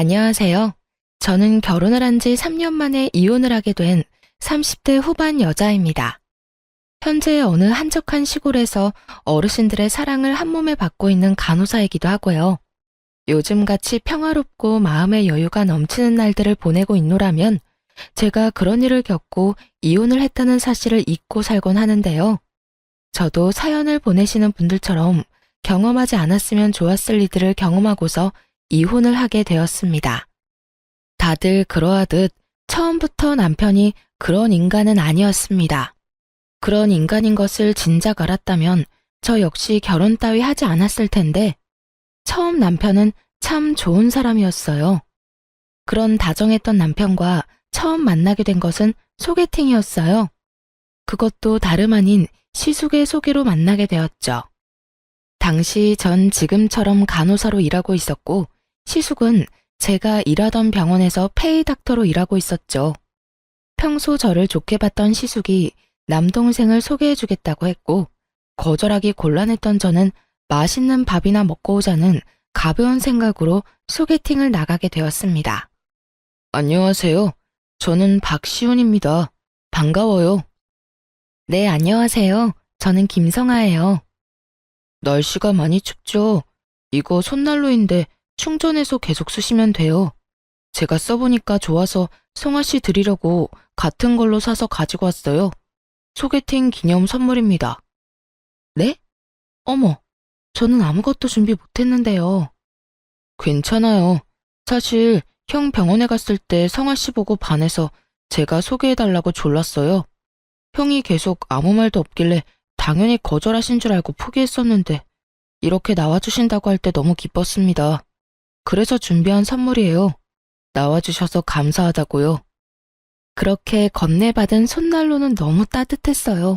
안녕하세요. 저는 결혼을 한 지 3년 만에 이혼을 하게 된 30대 후반 여자입니다. 현재 어느 한적한 시골에서 어르신들의 사랑을 한 몸에 받고 있는 간호사이기도 하고요. 요즘같이 평화롭고 마음의 여유가 넘치는 날들을 보내고 있노라면 제가 그런 일을 겪고 이혼을 했다는 사실을 잊고 살곤 하는데요. 저도 사연을 보내시는 분들처럼 경험하지 않았으면 좋았을 일들을 경험하고서 이혼을 하게 되었습니다. 다들 그러하듯 처음부터 남편이 그런 인간은 아니었습니다. 그런 인간인 것을 진작 알았다면 저 역시 결혼 따위 하지 않았을 텐데 처음 남편은 참 좋은 사람이었어요. 그런 다정했던 남편과 처음 만나게 된 것은 소개팅이었어요. 그것도 다름 아닌 시숙의 소개로 만나게 되었죠. 당시 전 지금처럼 간호사로 일하고 있었고 시숙은 제가 일하던 병원에서 페이 닥터로 일하고 있었죠. 평소 저를 좋게 봤던 시숙이 남동생을 소개해주겠다고 했고 거절하기 곤란했던 저는 맛있는 밥이나 먹고 오자는 가벼운 생각으로 소개팅을 나가게 되었습니다. 안녕하세요. 저는 박시훈입니다. 반가워요. 네, 안녕하세요. 저는 김성아예요. 날씨가 많이 춥죠? 이거 손난로인데 충전해서 계속 쓰시면 돼요. 제가 써보니까 좋아서 성아 씨 드리려고 같은 걸로 사서 가지고 왔어요. 소개팅 기념 선물입니다. 네? 어머, 저는 아무것도 준비 못했는데요. 괜찮아요. 사실 형 병원에 갔을 때 성아 씨 보고 반해서 제가 소개해달라고 졸랐어요. 형이 계속 아무 말도 없길래 당연히 거절하신 줄 알고 포기했었는데 이렇게 나와주신다고 할 때 너무 기뻤습니다. 그래서 준비한 선물이에요. 나와주셔서 감사하다고요. 그렇게 건네받은 손난로는 너무 따뜻했어요.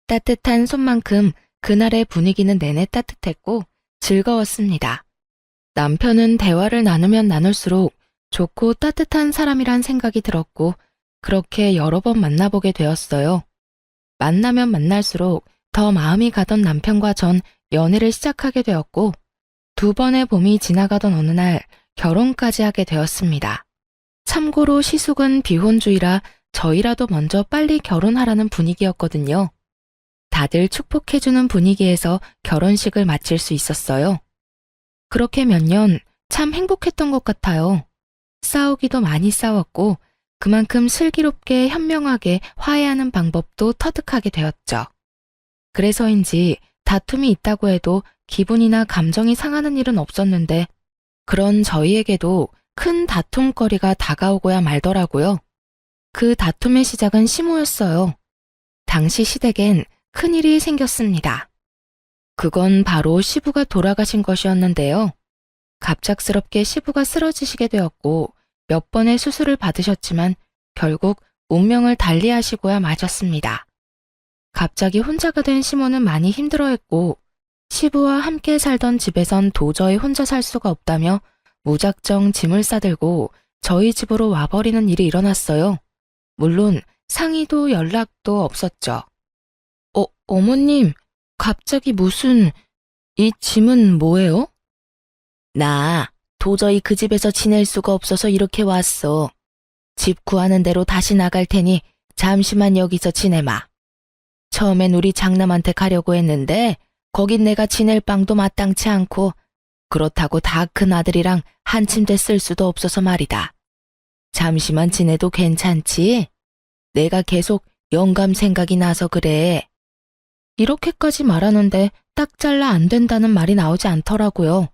따뜻한 손만큼 그날의 분위기는 내내 따뜻했고 즐거웠습니다. 남편은 대화를 나누면 나눌수록 좋고 따뜻한 사람이란 생각이 들었고 그렇게 여러 번 만나보게 되었어요. 만나면 만날수록 더 마음이 가던 남편과 전 연애를 시작하게 되었고 2번의 봄이 지나가던 어느 날 결혼까지 하게 되었습니다. 참고로 시숙은 비혼주의라 저희라도 먼저 빨리 결혼하라는 분위기였거든요. 다들 축복해주는 분위기에서 결혼식을 마칠 수 있었어요. 그렇게 몇 년 참 행복했던 것 같아요. 싸우기도 많이 싸웠고 그만큼 슬기롭게 현명하게 화해하는 방법도 터득하게 되었죠. 그래서인지 다툼이 있다고 해도 기분이나 감정이 상하는 일은 없었는데 그런 저희에게도 큰 다툼거리가 다가오고야 말더라고요. 그 다툼의 시작은 시모였어요. 당시 시댁엔 큰일이 생겼습니다. 그건 바로 시부가 돌아가신 것이었는데요. 갑작스럽게 시부가 쓰러지시게 되었고 몇 번의 수술을 받으셨지만 결국 운명을 달리하시고야 마셨습니다. 갑자기 혼자가 된 시모는 많이 힘들어했고 시부와 함께 살던 집에선 도저히 혼자 살 수가 없다며 무작정 짐을 싸들고 저희 집으로 와버리는 일이 일어났어요. 물론 상의도 연락도 없었죠. 어머님, 갑자기 무슨... 이 짐은 뭐예요? 나 도저히 그 집에서 지낼 수가 없어서 이렇게 왔어. 집 구하는 대로 다시 나갈 테니 잠시만 여기서 지내마. 처음엔 우리 장남한테 가려고 했는데 거긴 내가 지낼 방도 마땅치 않고 그렇다고 다 큰 아들이랑 한 침대 쓸 수도 없어서 말이다. 잠시만 지내도 괜찮지? 내가 계속 영감 생각이 나서 그래. 이렇게까지 말하는데 딱 잘라 안 된다는 말이 나오지 않더라고요.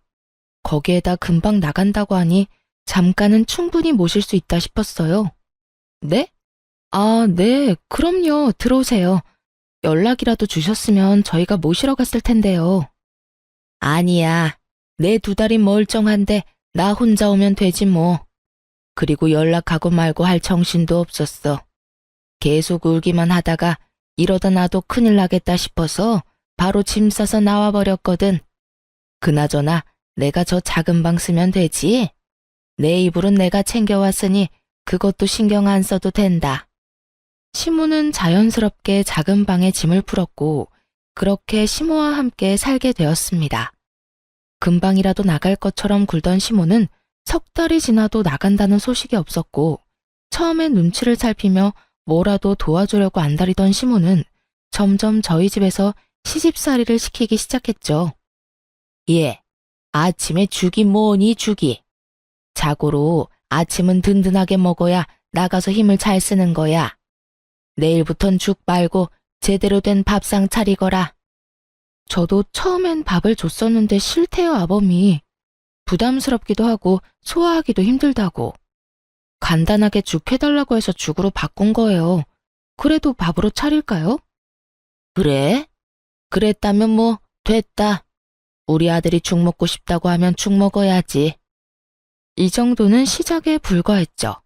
거기에다 금방 나간다고 하니 잠깐은 충분히 모실 수 있다 싶었어요. 네? 아, 네, 그럼요. 들어오세요. 연락이라도 주셨으면 저희가 모시러 갔을 텐데요. 아니야. 내 2달이 멀쩡한데 나 혼자 오면 되지 뭐. 그리고 연락하고 말고 할 정신도 없었어. 계속 울기만 하다가 이러다 나도 큰일 나겠다 싶어서 바로 짐 싸서 나와버렸거든. 그나저나 내가 저 작은 방 쓰면 되지? 내 이불은 내가 챙겨왔으니 그것도 신경 안 써도 된다. 시모는 자연스럽게 작은 방에 짐을 풀었고 그렇게 시모와 함께 살게 되었습니다. 금방이라도 나갈 것처럼 굴던 시모는 석 달이 지나도 나간다는 소식이 없었고 처음엔 눈치를 살피며 뭐라도 도와주려고 안달이던 시모는 점점 저희 집에서 시집살이를 시키기 시작했죠. 예, 아침에 죽이 뭐니 죽이. 자고로 아침은 든든하게 먹어야 나가서 힘을 잘 쓰는 거야. 내일부턴 죽 말고 제대로 된 밥상 차리거라. 저도 처음엔 밥을 줬었는데 싫대요, 아범이. 부담스럽기도 하고 소화하기도 힘들다고. 간단하게 죽 해달라고 해서 죽으로 바꾼 거예요. 그래도 밥으로 차릴까요? 그래? 그랬다면 뭐 됐다. 우리 아들이 죽 먹고 싶다고 하면 죽 먹어야지. 이 정도는 시작에 불과했죠.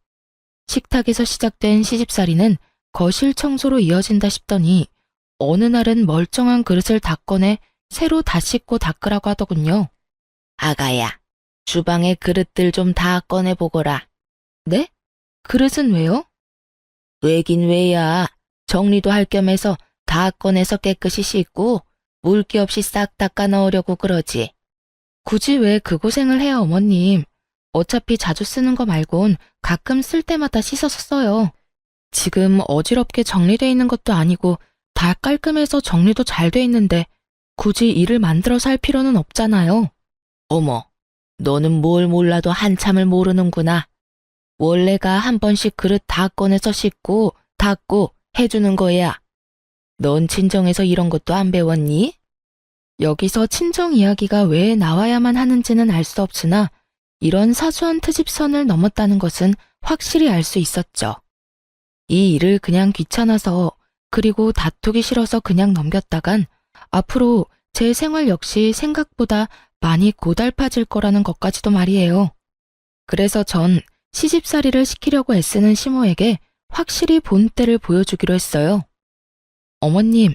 식탁에서 시작된 시집살이는 거실 청소로 이어진다 싶더니 어느 날은 멀쩡한 그릇을 다 꺼내 새로 다 씻고 닦으라고 하더군요. 아가야, 주방에 그릇들 좀 다 꺼내보거라. 네? 그릇은 왜요? 왜긴 왜야. 정리도 할 겸해서 다 꺼내서 깨끗이 씻고 물기 없이 싹 닦아 넣으려고 그러지. 굳이 왜 그 고생을 해요, 어머님. 어차피 자주 쓰는 거 말곤 가끔 쓸 때마다 씻어서 써요. 지금 어지럽게 정리돼 있는 것도 아니고 다 깔끔해서 정리도 잘 돼 있는데 굳이 일을 만들어서 할 필요는 없잖아요. 어머, 너는 뭘 몰라도 한참을 모르는구나. 원래가 한 번씩 그릇 다 꺼내서 씻고 닦고 해주는 거야. 넌 친정에서 이런 것도 안 배웠니? 여기서 친정 이야기가 왜 나와야만 하는지는 알 수 없으나 이런 사소한 트집선을 넘었다는 것은 확실히 알 수 있었죠. 이 일을 그냥 귀찮아서 그리고 다투기 싫어서 그냥 넘겼다간 앞으로 제 생활 역시 생각보다 많이 고달파질 거라는 것까지도 말이에요. 그래서 전 시집살이를 시키려고 애쓰는 시모에게 확실히 본때를 보여주기로 했어요. 어머님,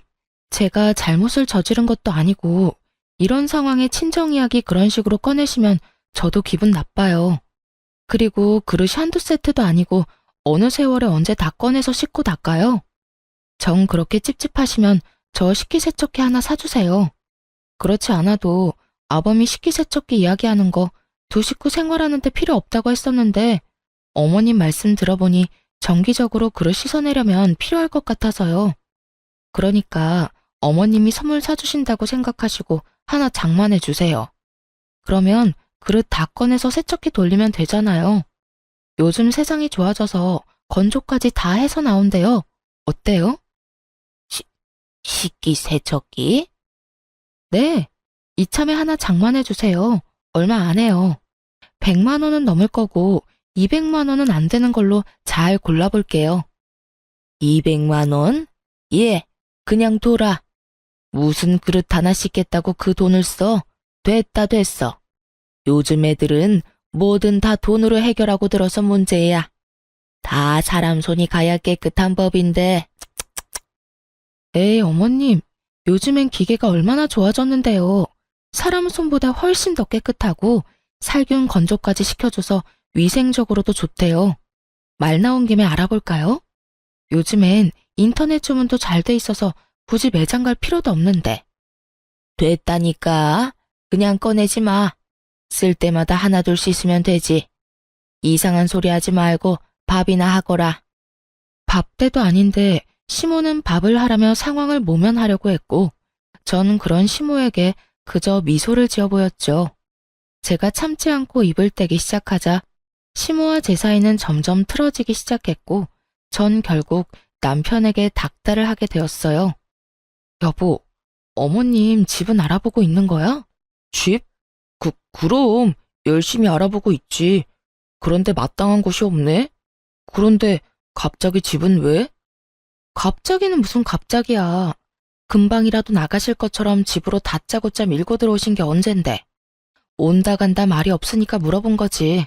제가 잘못을 저지른 것도 아니고 이런 상황에 친정 이야기 그런 식으로 꺼내시면 저도 기분 나빠요. 그리고 그릇이 한두 세트도 아니고 어느 세월에 언제 다 꺼내서 씻고 닦아요? 정 그렇게 찝찝하시면 저 식기세척기 하나 사주세요. 그렇지 않아도 아범이 식기세척기 이야기하는 거 두 식구 생활하는데 필요 없다고 했었는데 어머님 말씀 들어보니 정기적으로 그릇 씻어내려면 필요할 것 같아서요. 그러니까 어머님이 선물 사주신다고 생각하시고 하나 장만해 주세요. 그러면 그릇 다 꺼내서 세척기 돌리면 되잖아요. 요즘 세상이 좋아져서 건조까지 다 해서 나온대요. 어때요? 식기세척기? 네, 이참에 하나 장만해 주세요. 얼마 안 해요. 100만 원은 넘을 거고 200만 원은 안 되는 걸로 잘 골라볼게요. 200만 원? 예, 그냥 둬라. 무슨 그릇 하나 씻겠다고 그 돈을 써? 됐어. 요즘 애들은 뭐든 다 돈으로 해결하고 들어서 문제야. 다 사람 손이 가야 깨끗한 법인데. 에이, 어머님. 요즘엔 기계가 얼마나 좋아졌는데요. 사람 손보다 훨씬 더 깨끗하고 살균 건조까지 시켜줘서 위생적으로도 좋대요. 말 나온 김에 알아볼까요? 요즘엔 인터넷 주문도 잘 돼 있어서 굳이 매장 갈 필요도 없는데. 됐다니까. 그냥 꺼내지 마. 쓸 때마다 하나둘 씻으면 되지. 이상한 소리 하지 말고 밥이나 하거라. 밥 때도 아닌데 시모는 밥을 하라며 상황을 모면하려고 했고 전 그런 시모에게 그저 미소를 지어 보였죠. 제가 참지 않고 입을 떼기 시작하자 시모와 제 사이는 점점 틀어지기 시작했고 전 결국 남편에게 닥달을 하게 되었어요. 여보, 어머님 집은 알아보고 있는 거야? 집? 그럼 열심히 알아보고 있지. 그런데 마땅한 곳이 없네? 그런데 갑자기 집은 왜? 갑자기는 무슨 갑자기야. 금방이라도 나가실 것처럼 집으로 다짜고짜 밀고 들어오신 게 언젠데. 온다 간다 말이 없으니까 물어본 거지.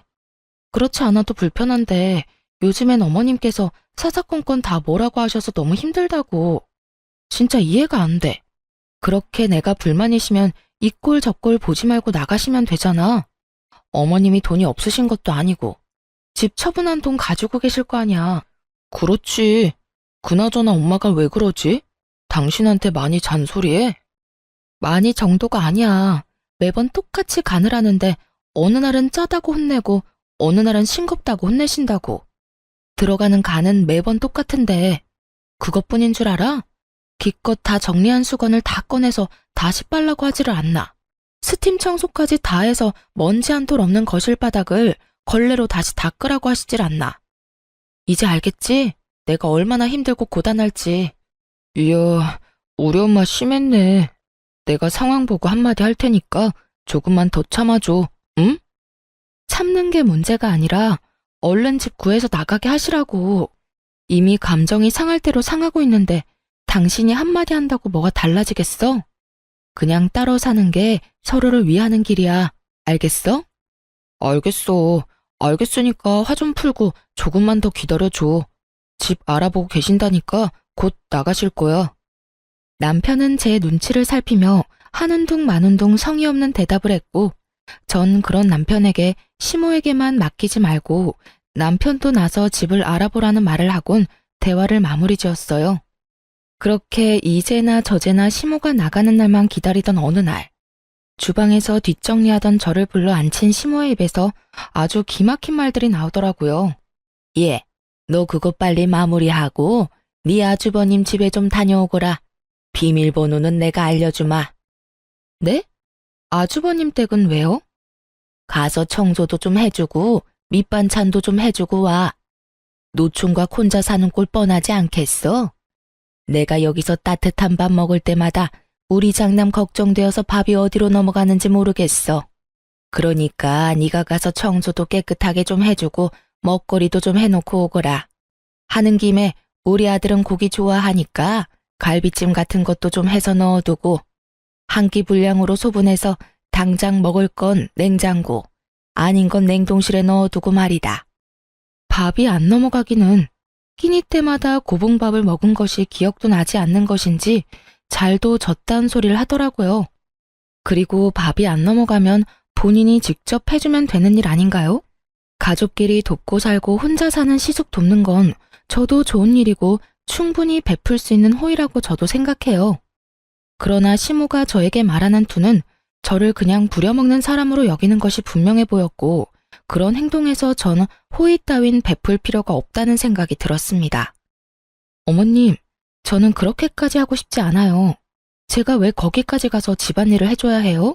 그렇지 않아도 불편한데 요즘엔 어머님께서 사사건건 다 뭐라고 하셔서 너무 힘들다고. 진짜 이해가 안 돼. 그렇게 내가 불만이시면 이 꼴 저 꼴 보지 말고 나가시면 되잖아. 어머님이 돈이 없으신 것도 아니고 집 처분한 돈 가지고 계실 거 아니야. 그렇지. 그나저나 엄마가 왜 그러지? 당신한테 많이 잔소리해? 많이 정도가 아니야. 매번 똑같이 간을 하는데 어느 날은 짜다고 혼내고 어느 날은 싱겁다고 혼내신다고. 들어가는 간은 매번 똑같은데 그것뿐인 줄 알아? 기껏 다 정리한 수건을 다 꺼내서 다시 빨라고 하지를 않나. 스팀 청소까지 다 해서 먼지 한 톨 없는 거실 바닥을 걸레로 다시 닦으라고 하시질 않나. 이제 알겠지? 내가 얼마나 힘들고 고단할지. 이야, 우리 엄마 심했네. 내가 상황 보고 한마디 할 테니까 조금만 더 참아줘, 응? 참는 게 문제가 아니라 얼른 집 구해서 나가게 하시라고. 이미 감정이 상할 대로 상하고 있는데 당신이 한마디 한다고 뭐가 달라지겠어? 그냥 따로 사는 게 서로를 위하는 길이야. 알겠어? 알겠어. 알겠으니까 화 좀 풀고 조금만 더 기다려줘. 집 알아보고 계신다니까 곧 나가실 거야. 남편은 제 눈치를 살피며 하는 둥 마는 둥 성의 없는 대답을 했고, 전 그런 남편에게 시모에게만 맡기지 말고 남편도 나서 집을 알아보라는 말을 하곤 대화를 마무리 지었어요. 그렇게 이제나 저제나 시모가 나가는 날만 기다리던 어느 날, 주방에서 뒷정리하던 저를 불러 앉힌 시모의 입에서 아주 기막힌 말들이 나오더라고요. 예, 너 그거 빨리 마무리하고 네 아주버님 집에 좀 다녀오거라. 비밀번호는 내가 알려주마. 네? 아주버님 댁은 왜요? 가서 청소도 좀 해주고 밑반찬도 좀 해주고 와. 노총각 혼자 사는 꼴 뻔하지 않겠어? 내가 여기서 따뜻한 밥 먹을 때마다 우리 장남 걱정되어서 밥이 어디로 넘어가는지 모르겠어. 그러니까 네가 가서 청소도 깨끗하게 좀 해주고 먹거리도 좀 해놓고 오거라. 하는 김에 우리 아들은 고기 좋아하니까 갈비찜 같은 것도 좀 해서 넣어두고 한 끼 분량으로 소분해서 당장 먹을 건 냉장고, 아닌 건 냉동실에 넣어두고 말이다. 밥이 안 넘어가기는 끼니 때마다 고봉밥을 먹은 것이 기억도 나지 않는 것인지 잘도 졌다는 소리를 하더라고요. 그리고 밥이 안 넘어가면 본인이 직접 해주면 되는 일 아닌가요? 가족끼리 돕고 살고 혼자 사는 시숙 돕는 건 저도 좋은 일이고 충분히 베풀 수 있는 호의라고 저도 생각해요. 그러나 시모가 저에게 말하는 투는 저를 그냥 부려먹는 사람으로 여기는 것이 분명해 보였고, 그런 행동에서 저는 호의 따윈 베풀 필요가 없다는 생각이 들었습니다. 어머님, 저는 그렇게까지 하고 싶지 않아요. 제가 왜 거기까지 가서 집안일을 해줘야 해요?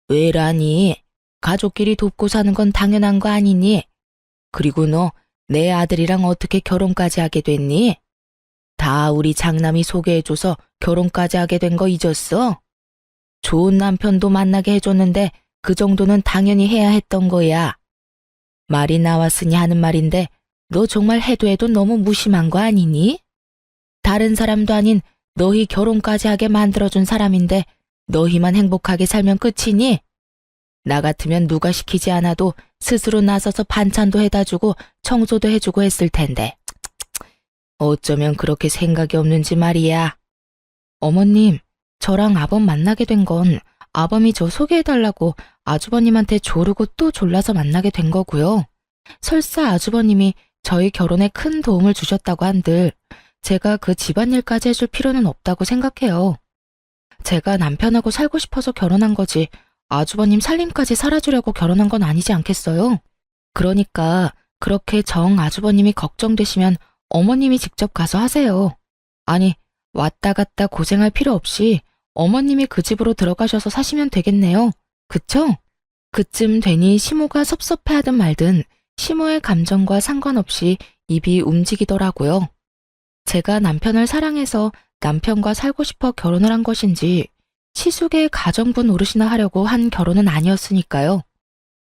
왜라니? 가족끼리 돕고 사는 건 당연한 거 아니니? 그리고 너 내 아들이랑 어떻게 결혼까지 하게 됐니? 다 우리 장남이 소개해줘서 결혼까지 하게 된 거 잊었어? 좋은 남편도 만나게 해줬는데 그 정도는 당연히 해야 했던 거야. 말이 나왔으니 하는 말인데 너 정말 해도 해도 너무 무심한 거 아니니? 다른 사람도 아닌 너희 결혼까지 하게 만들어준 사람인데 너희만 행복하게 살면 끝이니? 나 같으면 누가 시키지 않아도 스스로 나서서 반찬도 해다 주고 청소도 해주고 했을 텐데. 어쩌면 그렇게 생각이 없는지 말이야. 어머님, 저랑 아범 만나게 된 건 아범이 저 소개해달라고 아주버님한테 조르고 또 졸라서 만나게 된 거고요. 설사 아주버님이 저희 결혼에 큰 도움을 주셨다고 한들 제가 그 집안일까지 해줄 필요는 없다고 생각해요. 제가 남편하고 살고 싶어서 결혼한 거지 아주버님 살림까지 살아주려고 결혼한 건 아니지 않겠어요? 그러니까 그렇게 정 아주버님이 걱정되시면 어머님이 직접 가서 하세요. 아니, 왔다 갔다 고생할 필요 없이 어머님이 그 집으로 들어가셔서 사시면 되겠네요. 그쵸? 그쯤 되니 시모가 섭섭해하든 말든 시모의 감정과 상관없이 입이 움직이더라고요. 제가 남편을 사랑해서 남편과 살고 싶어 결혼을 한 것인지 시숙의 가정부 노릇이나 하려고 한 결혼은 아니었으니까요.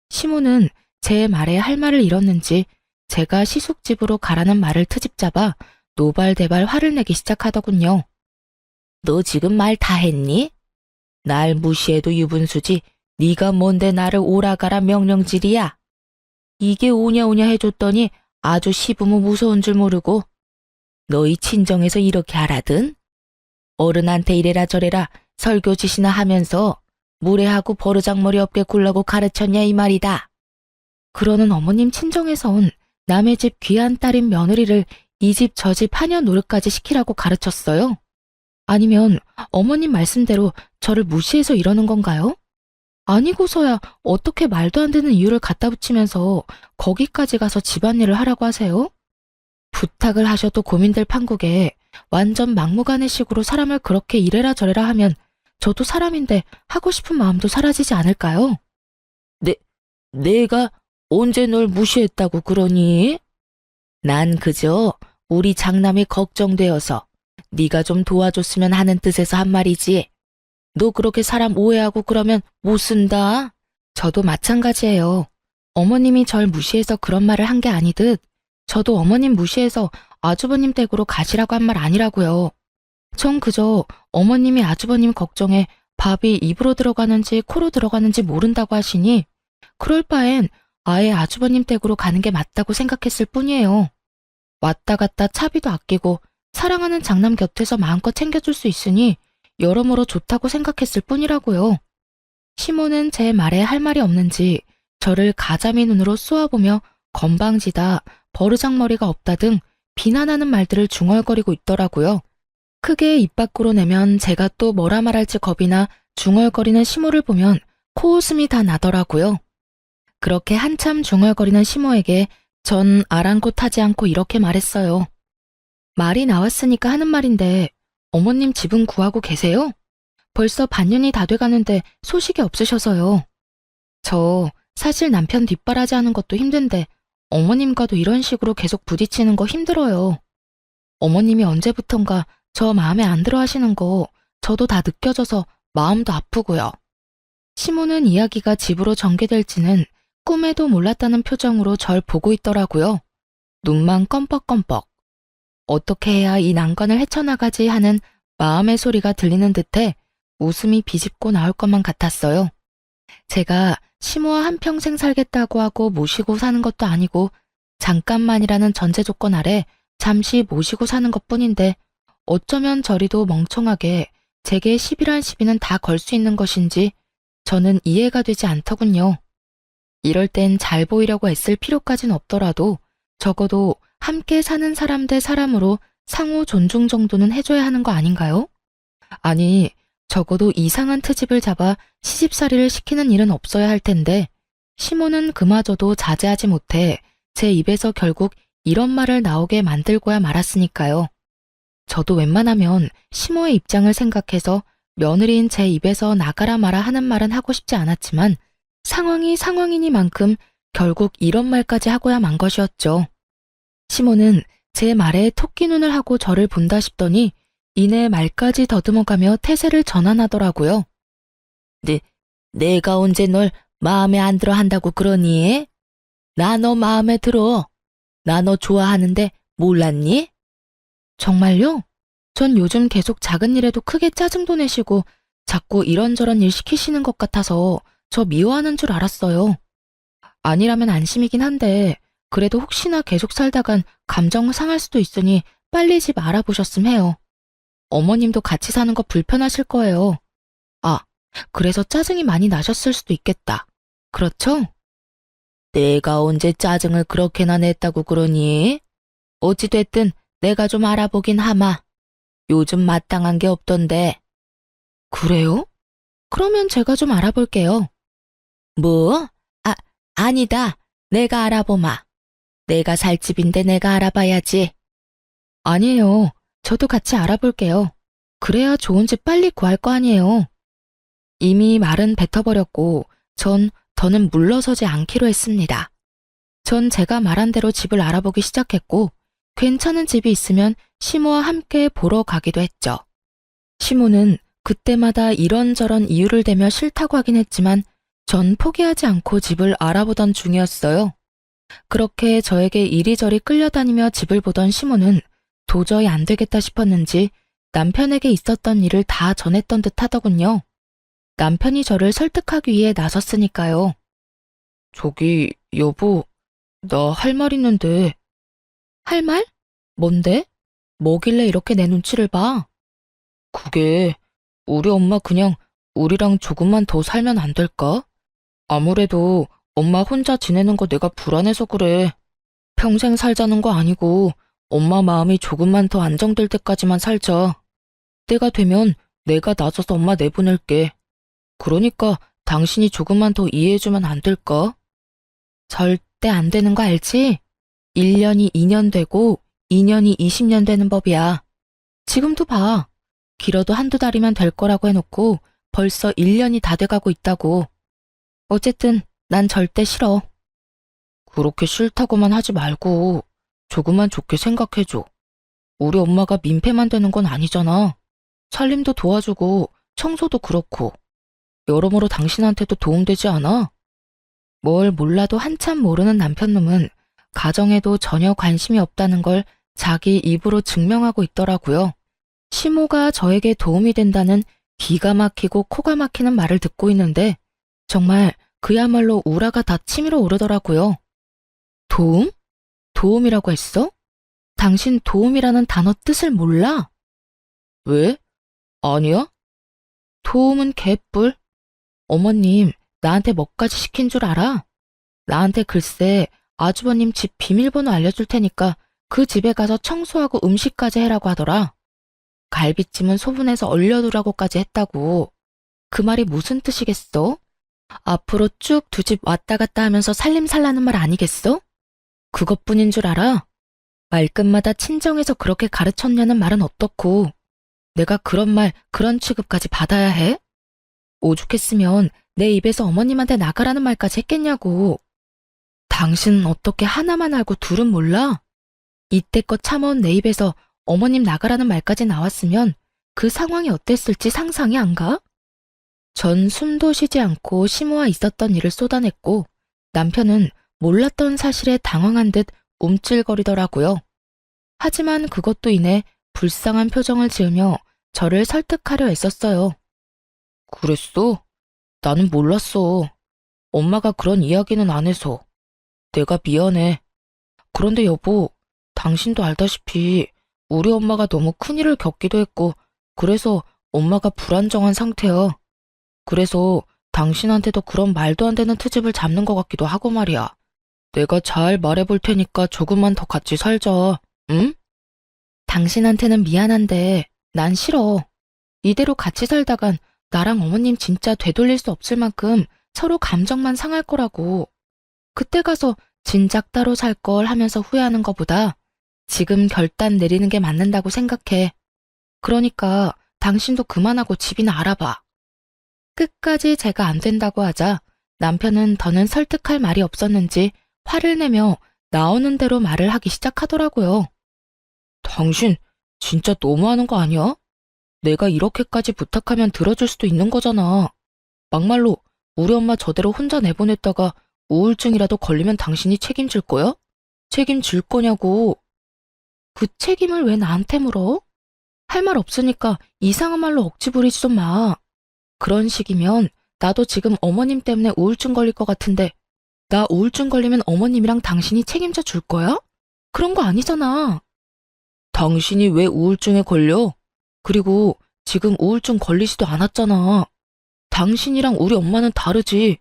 시모는 제 말에 할 말을 잃었는지 제가 시숙 집으로 가라는 말을 트집잡아 노발대발 화를 내기 시작하더군요. 너 지금 말 다 했니? 날 무시해도 유분수지 네가 뭔데 나를 오라가라 명령질이야. 이게 오냐오냐 해줬더니 아주 시부모 무서운 줄 모르고 너희 친정에서 이렇게 하라든? 어른한테 이래라 저래라 설교짓이나 하면서 무례하고 버르장머리 없게 굴라고 가르쳤냐 이 말이다. 그러는 어머님 친정에선 남의 집 귀한 딸인 며느리를 이 집 저 집 하녀 노릇까지 시키라고 가르쳤어요? 아니면 어머님 말씀대로 저를 무시해서 이러는 건가요? 아니고서야 어떻게 말도 안 되는 이유를 갖다 붙이면서 거기까지 가서 집안일을 하라고 하세요? 부탁을 하셔도 고민될 판국에 완전 막무가내식으로 사람을 그렇게 이래라 저래라 하면 저도 사람인데 하고 싶은 마음도 사라지지 않을까요? 내가 언제 널 무시했다고 그러니? 난 그저 우리 장남이 걱정되어서 네가 좀 도와줬으면 하는 뜻에서 한 말이지. 너 그렇게 사람 오해하고 그러면 못 쓴다. 저도 마찬가지예요. 어머님이 절 무시해서 그런 말을 한 게 아니듯 저도 어머님 무시해서 아주버님 댁으로 가시라고 한 말 아니라고요. 전 그저 어머님이 아주버님 걱정에 밥이 입으로 들어가는지 코로 들어가는지 모른다고 하시니 그럴 바엔 아예 아주버님 댁으로 가는 게 맞다고 생각했을 뿐이에요. 왔다 갔다 차비도 아끼고 사랑하는 장남 곁에서 마음껏 챙겨줄 수 있으니 여러모로 좋다고 생각했을 뿐이라고요. 시모는 제 말에 할 말이 없는지 저를 가자미 눈으로 쏘아보며 건방지다, 버르장머리가 없다 등 비난하는 말들을 중얼거리고 있더라고요. 크게 입 밖으로 내면 제가 또 뭐라 말할지 겁이나 중얼거리는 시모를 보면 코웃음이 다 나더라고요. 그렇게 한참 중얼거리는 시모에게 전 아랑곳하지 않고 이렇게 말했어요. 말이 나왔으니까 하는 말인데 어머님 집은 구하고 계세요? 벌써 반년이 다 돼가는데 소식이 없으셔서요. 저 사실 남편 뒷바라지 하는 것도 힘든데 어머님과도 이런 식으로 계속 부딪히는 거 힘들어요. 어머님이 언제부턴가 저 마음에 안 들어 하시는 거 저도 다 느껴져서 마음도 아프고요. 시모는 이야기가 집으로 전개될지는 꿈에도 몰랐다는 표정으로 절 보고 있더라고요. 눈만 껌뻑껌뻑. 어떻게 해야 이 난관을 헤쳐나가지 하는 마음의 소리가 들리는 듯해 웃음이 비집고 나올 것만 같았어요. 제가 시모와 한평생 살겠다고 하고 모시고 사는 것도 아니고 잠깐만이라는 전제 조건 아래 잠시 모시고 사는 것뿐인데 어쩌면 저리도 멍청하게 제게 시비란 시비는 다 걸 수 있는 것인지 저는 이해가 되지 않더군요. 이럴 땐 잘 보이려고 애쓸 필요까진 없더라도 적어도 함께 사는 사람 대 사람으로 상호 존중 정도는 해줘야 하는 거 아닌가요? 아니, 적어도 이상한 트집을 잡아 시집살이를 시키는 일은 없어야 할 텐데 시모는 그마저도 자제하지 못해 제 입에서 결국 이런 말을 나오게 만들고야 말았으니까요. 저도 웬만하면 시모의 입장을 생각해서 며느리인 제 입에서 나가라 마라 하는 말은 하고 싶지 않았지만 상황이 상황이니만큼 결국 이런 말까지 하고야 만 것이었죠. 시모는 제 말에 토끼 눈을 하고 저를 본다 싶더니 이내 말까지 더듬어가며 태세를 전환하더라고요. 내가 언제 널 마음에 안 들어 한다고 그러니? 나 너 마음에 들어. 나 너 좋아하는데 몰랐니? 정말요? 전 요즘 계속 작은 일에도 크게 짜증도 내시고 자꾸 이런저런 일 시키시는 것 같아서 저 미워하는 줄 알았어요. 아니라면 안심이긴 한데 그래도 혹시나 계속 살다간 감정 상할 수도 있으니 빨리 집 알아보셨음 해요. 어머님도 같이 사는 거 불편하실 거예요. 아, 그래서 짜증이 많이 나셨을 수도 있겠다. 그렇죠? 내가 언제 짜증을 그렇게나 냈다고 그러니? 어찌됐든 내가 좀 알아보긴 하마. 요즘 마땅한 게 없던데. 그래요? 그러면 제가 좀 알아볼게요. 뭐? 아니다. 내가 알아보마. 내가 살 집인데 내가 알아봐야지. 아니에요. 저도 같이 알아볼게요. 그래야 좋은 집 빨리 구할 거 아니에요. 이미 말은 뱉어버렸고 더는 물러서지 않기로 했습니다. 전 제가 말한 대로 집을 알아보기 시작했고 괜찮은 집이 있으면 시모와 함께 보러 가기도 했죠. 시모는 그때마다 이런저런 이유를 대며 싫다고 하긴 했지만 전 포기하지 않고 집을 알아보던 중이었어요. 그렇게 저에게 이리저리 끌려다니며 집을 보던 시모는 도저히 안 되겠다 싶었는지 남편에게 있었던 일을 다 전했던 듯 하더군요. 남편이 저를 설득하기 위해 나섰으니까요. 저기, 여보, 나 할 말 있는데. 할 말? 뭔데? 뭐길래 이렇게 내 눈치를 봐? 그게 우리 엄마 그냥 우리랑 조금만 더 살면 안 될까? 아무래도 엄마 혼자 지내는 거 내가 불안해서 그래. 평생 살자는 거 아니고 엄마 마음이 조금만 더 안정될 때까지만 살자. 때가 되면 내가 나서서 엄마 내보낼게. 그러니까 당신이 조금만 더 이해해주면 안 될까? 절대 안 되는 거 알지? 1년이 2년 되고 2년이 20년 되는 법이야. 지금도 봐. 길어도 한두 달이면 될 거라고 해놓고 벌써 1년이 다 돼가고 있다고. 어쨌든 난 절대 싫어. 그렇게 싫다고만 하지 말고 조금만 좋게 생각해줘. 우리 엄마가 민폐만 되는 건 아니잖아. 살림도 도와주고 청소도 그렇고 여러모로 당신한테도 도움되지 않아? 뭘 몰라도 한참 모르는 남편놈은 가정에도 전혀 관심이 없다는 걸 자기 입으로 증명하고 있더라고요. 시모가 저에게 도움이 된다는 기가 막히고 코가 막히는 말을 듣고 있는데 정말 그야말로 우라가 다 치밀어 오르더라고요. 도움? 도움이라고 했어? 당신 도움이라는 단어 뜻을 몰라? 왜? 아니야? 도움은 개뿔. 어머님, 나한테 뭐까지 시킨 줄 알아? 나한테 글쎄 아주버님 집 비밀번호 알려줄 테니까 그 집에 가서 청소하고 음식까지 해라고 하더라. 갈비찜은 소분해서 얼려두라고까지 했다고. 그 말이 무슨 뜻이겠어? 앞으로 쭉 두 집 왔다 갔다 하면서 살림살라는 말 아니겠어? 그것뿐인 줄 알아? 말끝마다 친정에서 그렇게 가르쳤냐는 말은 어떻고 내가 그런 말, 그런 취급까지 받아야 해? 오죽했으면 내 입에서 어머님한테 나가라는 말까지 했겠냐고. 당신은 어떻게 하나만 알고 둘은 몰라? 이때껏 참아온 내 입에서 어머님 나가라는 말까지 나왔으면 그 상황이 어땠을지 상상이 안 가? 전 숨도 쉬지 않고 시모와 있었던 일을 쏟아냈고 남편은 몰랐던 사실에 당황한 듯 움찔거리더라고요. 하지만 그것도 인해 불쌍한 표정을 지으며 저를 설득하려 애썼어요. 그랬어? 나는 몰랐어. 엄마가 그런 이야기는 안 해서. 내가 미안해. 그런데 여보, 당신도 알다시피 우리 엄마가 너무 큰일을 겪기도 했고 그래서 엄마가 불안정한 상태야. 그래서 당신한테도 그런 말도 안 되는 트집을 잡는 것 같기도 하고 말이야. 내가 잘 말해볼 테니까 조금만 더 같이 살자. 응? 당신한테는 미안한데 난 싫어. 이대로 같이 살다간 나랑 어머님 진짜 되돌릴 수 없을 만큼 서로 감정만 상할 거라고. 그때 가서 진작 따로 살 걸 하면서 후회하는 것보다 지금 결단 내리는 게 맞는다고 생각해. 그러니까 당신도 그만하고 집이나 알아봐. 끝까지 제가 안 된다고 하자 남편은 더는 설득할 말이 없었는지 화를 내며 나오는 대로 말을 하기 시작하더라고요. 당신 진짜 너무하는 거 아니야? 내가 이렇게까지 부탁하면 들어줄 수도 있는 거잖아. 막말로 우리 엄마 저대로 혼자 내보냈다가 우울증이라도 걸리면 당신이 책임질 거야? 책임질 거냐고. 그 책임을 왜 나한테 물어? 할 말 없으니까 이상한 말로 억지 부리지 좀 마. 그런 식이면 나도 지금 어머님 때문에 우울증 걸릴 것 같은데 나 우울증 걸리면 어머님이랑 당신이 책임져 줄 거야? 그런 거 아니잖아. 당신이 왜 우울증에 걸려? 그리고 지금 우울증 걸리지도 않았잖아. 당신이랑 우리 엄마는 다르지.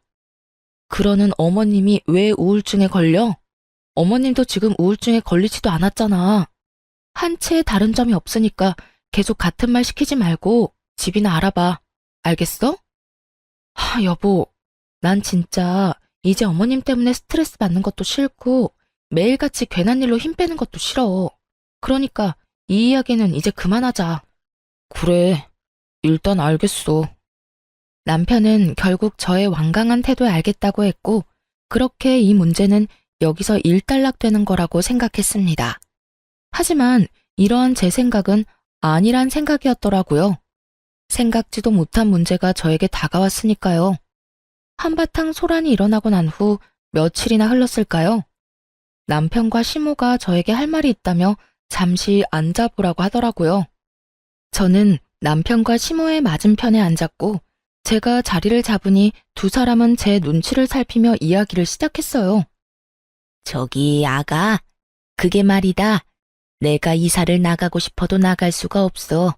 그러는 어머님이 왜 우울증에 걸려? 어머님도 지금 우울증에 걸리지도 않았잖아. 한 채에 다른 점이 없으니까 계속 같은 말 시키지 말고 집이나 알아봐. 알겠어? 여보, 난 진짜 이제 어머님 때문에 스트레스 받는 것도 싫고 매일같이 괜한 일로 힘 빼는 것도 싫어. 그러니까 이 이야기는 이제 그만하자. 그래, 일단 알겠어. 남편은 결국 저의 완강한 태도에 알겠다고 했고 그렇게 이 문제는 여기서 일단락되는 거라고 생각했습니다. 하지만 이러한 제 생각은 아니란 생각이었더라고요. 생각지도 못한 문제가 저에게 다가왔으니까요. 한바탕 소란이 일어나고 난 후 며칠이나 흘렀을까요? 남편과 시모가 저에게 할 말이 있다며 잠시 앉아보라고 하더라고요. 저는 남편과 시모의 맞은편에 앉았고 제가 자리를 잡으니 두 사람은 제 눈치를 살피며 이야기를 시작했어요. 저기 아가, 그게 말이다. 내가 이사를 나가고 싶어도 나갈 수가 없어.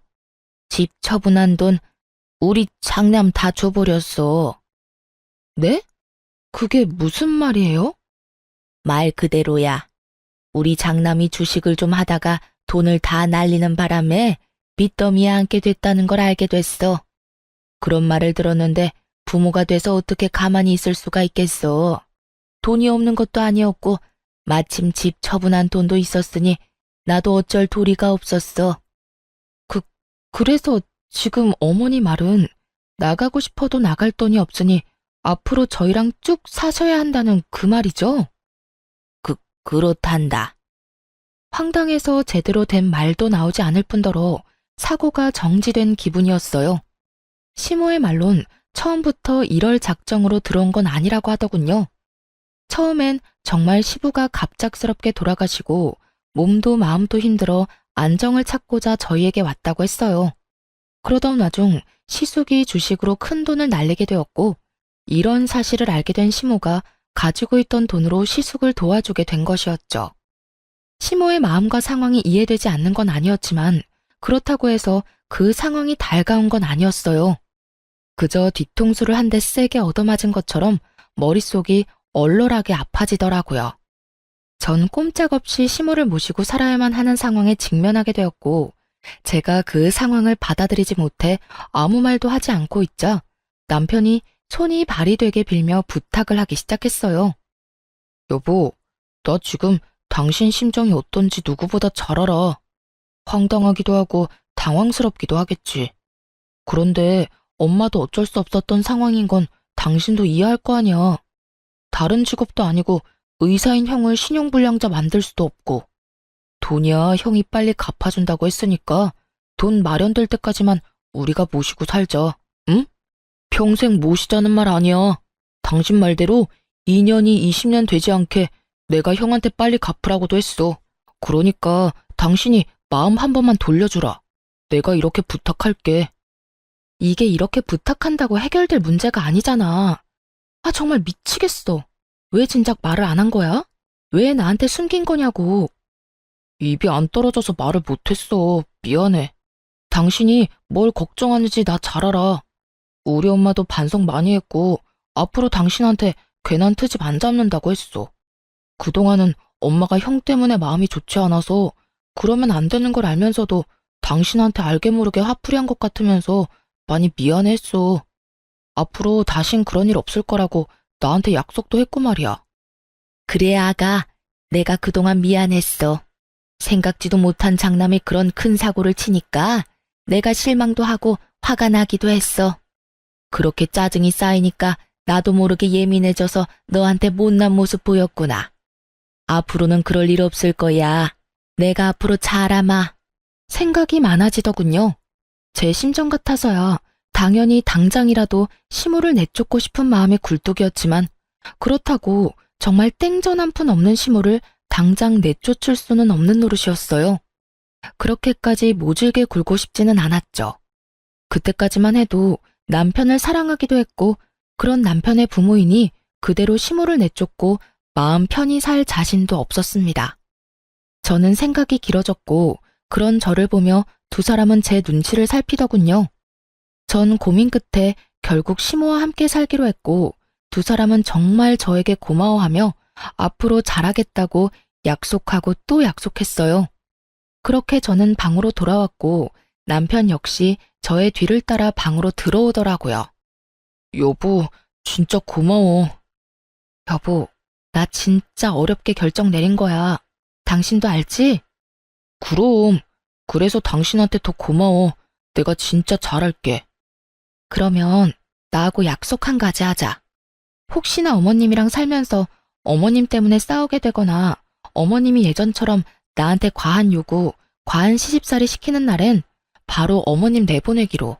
집 처분한 돈 우리 장남 다 줘버렸어. 네? 그게 무슨 말이에요? 말 그대로야. 우리 장남이 주식을 좀 하다가 돈을 다 날리는 바람에 빚더미에 앉게 됐다는 걸 알게 됐어. 그런 말을 들었는데 부모가 돼서 어떻게 가만히 있을 수가 있겠어. 돈이 없는 것도 아니었고 마침 집 처분한 돈도 있었으니 나도 어쩔 도리가 없었어. 그래서 지금 어머니 말은 나가고 싶어도 나갈 돈이 없으니 앞으로 저희랑 쭉 사셔야 한다는 그 말이죠? 그렇단다. 황당해서 제대로 된 말도 나오지 않을 뿐더러 사고가 정지된 기분이었어요. 시모의 말론 처음부터 이럴 작정으로 들어온 건 아니라고 하더군요. 처음엔 정말 시부가 갑작스럽게 돌아가시고 몸도 마음도 힘들어 안정을 찾고자 저희에게 왔다고 했어요. 그러던 와중 시숙이 주식으로 큰 돈을 날리게 되었고 이런 사실을 알게 된 시모가 가지고 있던 돈으로 시숙을 도와주게 된 것이었죠. 시모의 마음과 상황이 이해되지 않는 건 아니었지만 그렇다고 해서 그 상황이 달가운 건 아니었어요. 그저 뒤통수를 한 대 세게 얻어맞은 것처럼 머릿속이 얼얼하게 아파지더라고요. 전 꼼짝없이 시모를 모시고 살아야만 하는 상황에 직면하게 되었고 제가 그 상황을 받아들이지 못해 아무 말도 하지 않고 있자 남편이 손이 발이 되게 빌며 부탁을 하기 시작했어요. 여보, 나 지금 당신 심정이 어떤지 누구보다 잘 알아. 황당하기도 하고 당황스럽기도 하겠지. 그런데 엄마도 어쩔 수 없었던 상황인 건 당신도 이해할 거 아니야. 다른 직업도 아니고 의사인 형을 신용불량자 만들 수도 없고. 돈이야 형이 빨리 갚아준다고 했으니까 돈 마련될 때까지만 우리가 모시고 살자. 응? 평생 모시자는 말 아니야. 당신 말대로 2년이 20년 되지 않게 내가 형한테 빨리 갚으라고도 했어. 그러니까 당신이 마음 한 번만 돌려주라. 내가 이렇게 부탁할게. 이게 이렇게 부탁한다고 해결될 문제가 아니잖아. 아, 정말 미치겠어. 왜 진작 말을 안 한 거야? 왜 나한테 숨긴 거냐고. 입이 안 떨어져서 말을 못했어. 미안해. 당신이 뭘 걱정하는지 나 잘 알아. 우리 엄마도 반성 많이 했고 앞으로 당신한테 괜한 트집 안 잡는다고 했어. 그동안은 엄마가 형 때문에 마음이 좋지 않아서 그러면 안 되는 걸 알면서도 당신한테 알게 모르게 화풀이 한 것 같으면서 많이 미안했어. 앞으로 다신 그런 일 없을 거라고 나한테 약속도 했고 말이야. 그래, 아가. 내가 그동안 미안했어. 생각지도 못한 장남이 그런 큰 사고를 치니까 내가 실망도 하고 화가 나기도 했어. 그렇게 짜증이 쌓이니까 나도 모르게 예민해져서 너한테 못난 모습 보였구나. 앞으로는 그럴 일 없을 거야. 내가 앞으로 잘하마. 생각이 많아지더군요. 제 심정 같아서야 당연히 당장이라도 시모를 내쫓고 싶은 마음이 굴뚝이었지만 그렇다고 정말 땡전 한 푼 없는 시모를 당장 내쫓을 수는 없는 노릇이었어요. 그렇게까지 모질게 굴고 싶지는 않았죠. 그때까지만 해도 남편을 사랑하기도 했고 그런 남편의 부모이니 그대로 시모를 내쫓고 마음 편히 살 자신도 없었습니다. 저는 생각이 길어졌고 그런 저를 보며 두 사람은 제 눈치를 살피더군요. 전 고민 끝에 결국 시모와 함께 살기로 했고 두 사람은 정말 저에게 고마워하며 앞으로 잘하겠다고 약속하고 또 약속했어요. 그렇게 저는 방으로 돌아왔고 남편 역시 저의 뒤를 따라 방으로 들어오더라고요. 여보, 진짜 고마워. 여보, 나 진짜 어렵게 결정 내린 거야. 당신도 알지? 그럼. 그래서 당신한테 더 고마워. 내가 진짜 잘할게. 그러면 나하고 약속 한 가지 하자. 혹시나 어머님이랑 살면서 어머님 때문에 싸우게 되거나 어머님이 예전처럼 나한테 과한 요구, 과한 시집살이 시키는 날엔 바로 어머님 내보내기로.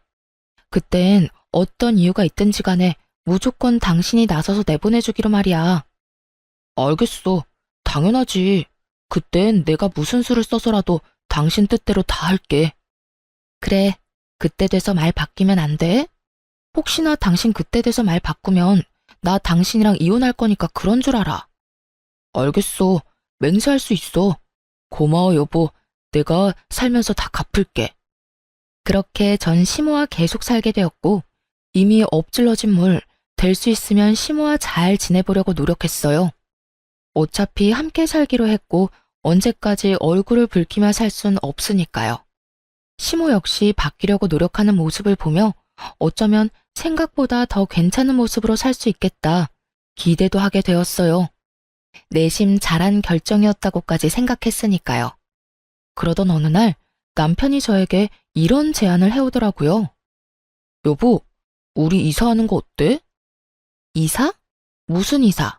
그땐 어떤 이유가 있든지 간에 무조건 당신이 나서서 내보내주기로 말이야. 알겠어. 당연하지. 그땐 내가 무슨 수를 써서라도 당신 뜻대로 다 할게. 그래. 그때 돼서 말 바뀌면 안 돼? 혹시나 당신 그때 돼서 말 바꾸면 나 당신이랑 이혼할 거니까 그런 줄 알아. 알겠어. 맹세할 수 있어. 고마워, 여보. 내가 살면서 다 갚을게. 그렇게 전 시모와 계속 살게 되었고 이미 엎질러진 물, 될 수 있으면 시모와 잘 지내보려고 노력했어요. 어차피 함께 살기로 했고 언제까지 얼굴을 붉히며 살 순 없으니까요. 시모 역시 바뀌려고 노력하는 모습을 보며 어쩌면 생각보다 더 괜찮은 모습으로 살 수 있겠다 기대도 하게 되었어요. 내심 잘한 결정이었다고까지 생각했으니까요. 그러던 어느 날 남편이 저에게 이런 제안을 해오더라고요. 여보, 우리 이사하는 거 어때? 이사? 무슨 이사?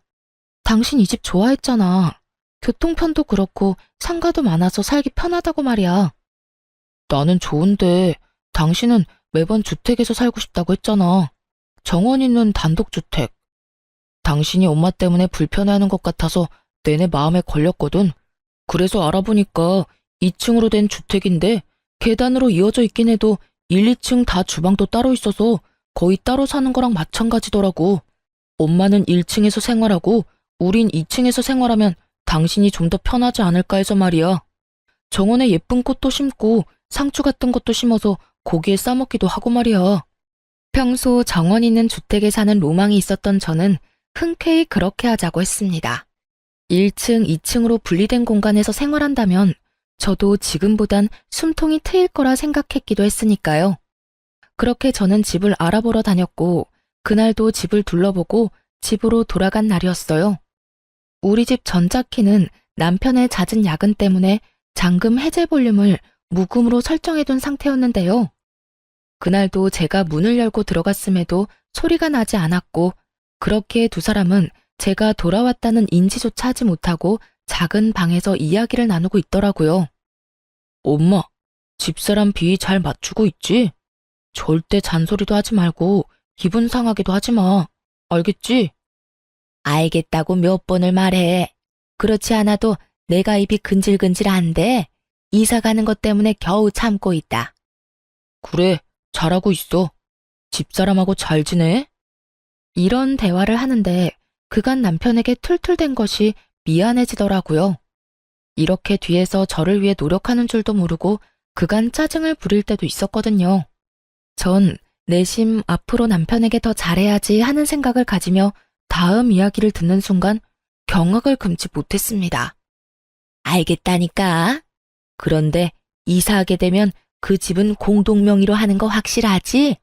당신 이 집 좋아했잖아. 교통편도 그렇고 상가도 많아서 살기 편하다고 말이야. 나는 좋은데 당신은 매번 주택에서 살고 싶다고 했잖아. 정원 있는 단독주택. 당신이 엄마 때문에 불편해하는 것 같아서 내내 마음에 걸렸거든. 그래서 알아보니까 2층으로 된 주택인데 계단으로 이어져 있긴 해도 1, 2층 다 주방도 따로 있어서 거의 따로 사는 거랑 마찬가지더라고. 엄마는 1층에서 생활하고 우린 2층에서 생활하면 당신이 좀 더 편하지 않을까 해서 말이야. 정원에 예쁜 꽃도 심고 상추 같은 것도 심어서 고기에 싸먹기도 하고 말이야. 평소 정원 있는 주택에 사는 로망이 있었던 저는 흔쾌히 그렇게 하자고 했습니다. 1층, 2층으로 분리된 공간에서 생활한다면 저도 지금보단 숨통이 트일 거라 생각했기도 했으니까요. 그렇게 저는 집을 알아보러 다녔고 그날도 집을 둘러보고 집으로 돌아간 날이었어요. 우리 집 전자키는 남편의 잦은 야근 때문에 잠금 해제 볼륨을 무음으로 설정해둔 상태였는데요. 그날도 제가 문을 열고 들어갔음에도 소리가 나지 않았고 그렇게 두 사람은 제가 돌아왔다는 인지조차 하지 못하고 작은 방에서 이야기를 나누고 있더라고요. 엄마, 집사람 비위 잘 맞추고 있지? 절대 잔소리도 하지 말고 기분 상하게도 하지 마. 알겠지? 알겠다고 몇 번을 말해. 그렇지 않아도 내가 입이 근질근질한데 이사 가는 것 때문에 겨우 참고 있다. 그래, 잘하고 있어. 집사람하고 잘 지내? 이런 대화를 하는데 그간 남편에게 툴툴댄 것이 미안해지더라고요. 이렇게 뒤에서 저를 위해 노력하는 줄도 모르고 그간 짜증을 부릴 때도 있었거든요. 전 내심 앞으로 남편에게 더 잘해야지 하는 생각을 가지며 다음 이야기를 듣는 순간 경악을 금치 못했습니다. 알겠다니까. 그런데 이사하게 되면 그 집은 공동명의로 하는 거 확실하지?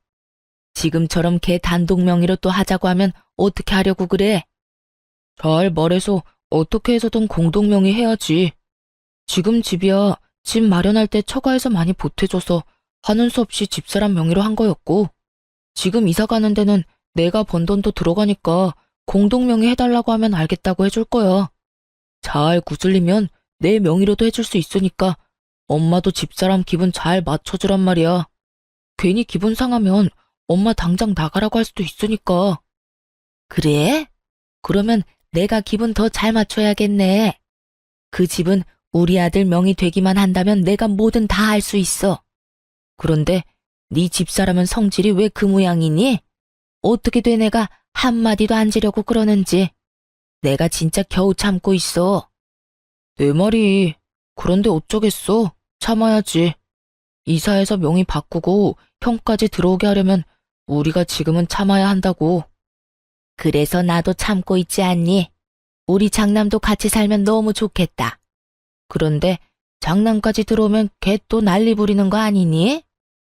지금처럼 걔 단독명의로 또 하자고 하면 어떻게 하려고 그래? 잘 말해서 어떻게 해서든 공동명의 해야지. 지금 집이야 집 마련할 때 처가에서 많이 보태줘서 하는 수 없이 집사람 명의로 한 거였고 지금 이사 가는 데는 내가 번 돈도 들어가니까 공동명의 해달라고 하면 알겠다고 해줄 거야. 잘 구슬리면 내 명의로도 해줄 수 있으니까 엄마도 집사람 기분 잘 맞춰주란 말이야. 괜히 기분 상하면 엄마 당장 나가라고 할 수도 있으니까. 그래? 그러면 내가 기분 더 잘 맞춰야겠네. 그 집은 우리 아들 명의 되기만 한다면 내가 뭐든 다 할 수 있어. 그런데 네 집사람은 성질이 왜 그 모양이니? 어떻게 돼 내가 한마디도 안 지려고 그러는지. 내가 진짜 겨우 참고 있어. 내 말이. 그런데 어쩌겠어. 참아야지. 이사해서 명의 바꾸고 형까지 들어오게 하려면 우리가 지금은 참아야 한다고. 그래서 나도 참고 있지 않니? 우리 장남도 같이 살면 너무 좋겠다. 그런데 장남까지 들어오면 걔 또 난리 부리는 거 아니니?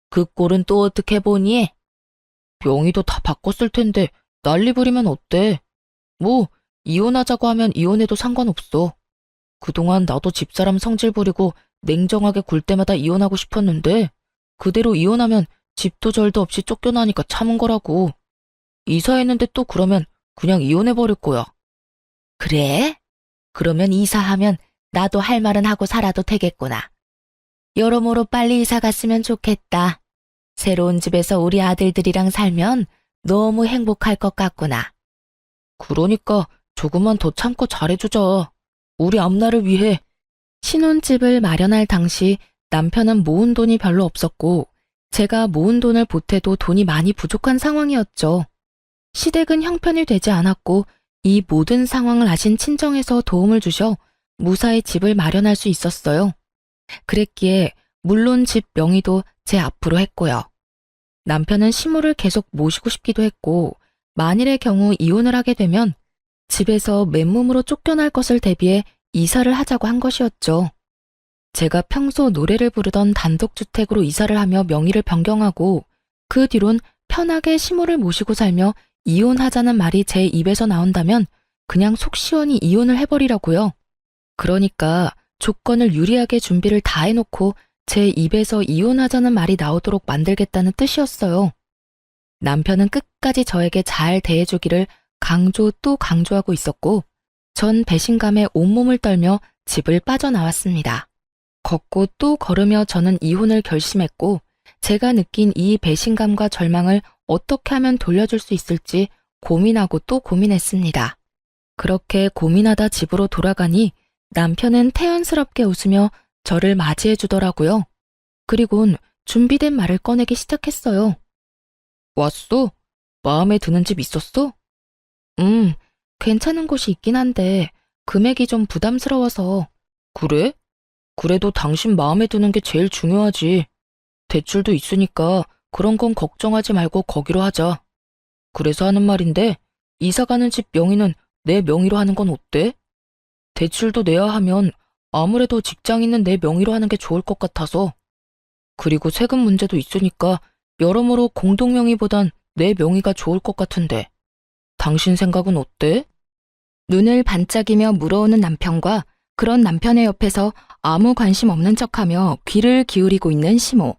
그 꼴은 또 어떻게 보니? 명의도 다 바꿨을 텐데 난리 부리면 어때? 뭐 이혼하자고 하면 이혼해도 상관없어. 그동안 나도 집사람 성질 부리고 냉정하게 굴 때마다 이혼하고 싶었는데 그대로 이혼하면 집도 절도 없이 쫓겨나니까 참은 거라고. 이사했는데 또 그러면 그냥 이혼해버릴 거야. 그래? 그러면 이사하면 나도 할 말은 하고 살아도 되겠구나. 여러모로 빨리 이사 갔으면 좋겠다. 새로운 집에서 우리 아들들이랑 살면 너무 행복할 것 같구나. 그러니까 조금만 더 참고 잘해주자. 우리 앞날을 위해. 신혼집을 마련할 당시 남편은 모은 돈이 별로 없었고 제가 모은 돈을 보태도 돈이 많이 부족한 상황이었죠. 시댁은 형편이 되지 않았고 이 모든 상황을 아신 친정에서 도움을 주셔 무사히 집을 마련할 수 있었어요. 그랬기에 물론 집 명의도 제 앞으로 했고요. 남편은 시모를 계속 모시고 싶기도 했고 만일의 경우 이혼을 하게 되면 집에서 맨몸으로 쫓겨날 것을 대비해 이사를 하자고 한 것이었죠. 제가 평소 노래를 부르던 단독주택으로 이사를 하며 명의를 변경하고 그 뒤론 편하게 시모를 모시고 살며 이혼하자는 말이 제 입에서 나온다면 그냥 속 시원히 이혼을 해버리려고요. 그러니까 조건을 유리하게 준비를 다 해놓고 제 입에서 이혼하자는 말이 나오도록 만들겠다는 뜻이었어요. 남편은 끝까지 저에게 잘 대해주기를 강조 또 강조하고 있었고 전 배신감에 온몸을 떨며 집을 빠져나왔습니다. 걷고 또 걸으며 저는 이혼을 결심했고 제가 느낀 이 배신감과 절망을 어떻게 하면 돌려줄 수 있을지 고민하고 또 고민했습니다. 그렇게 고민하다 집으로 돌아가니 남편은 태연스럽게 웃으며 저를 맞이해 주더라고요. 그리곤 준비된 말을 꺼내기 시작했어요. 왔어? 마음에 드는 집 있었어? 괜찮은 곳이 있긴 한데 금액이 좀 부담스러워서. 그래? 그래도 당신 마음에 드는 게 제일 중요하지. 대출도 있으니까 그런 건 걱정하지 말고 거기로 하자. 그래서 하는 말인데 이사 가는 집 명의는 내 명의로 하는 건 어때? 대출도 내야 하면 아무래도 직장 있는 내 명의로 하는 게 좋을 것 같아서. 그리고 세금 문제도 있으니까 여러모로 공동 명의보단 내 명의가 좋을 것 같은데. 당신 생각은 어때? 눈을 반짝이며 물어오는 남편과 그런 남편의 옆에서 아무 관심 없는 척하며 귀를 기울이고 있는 시모.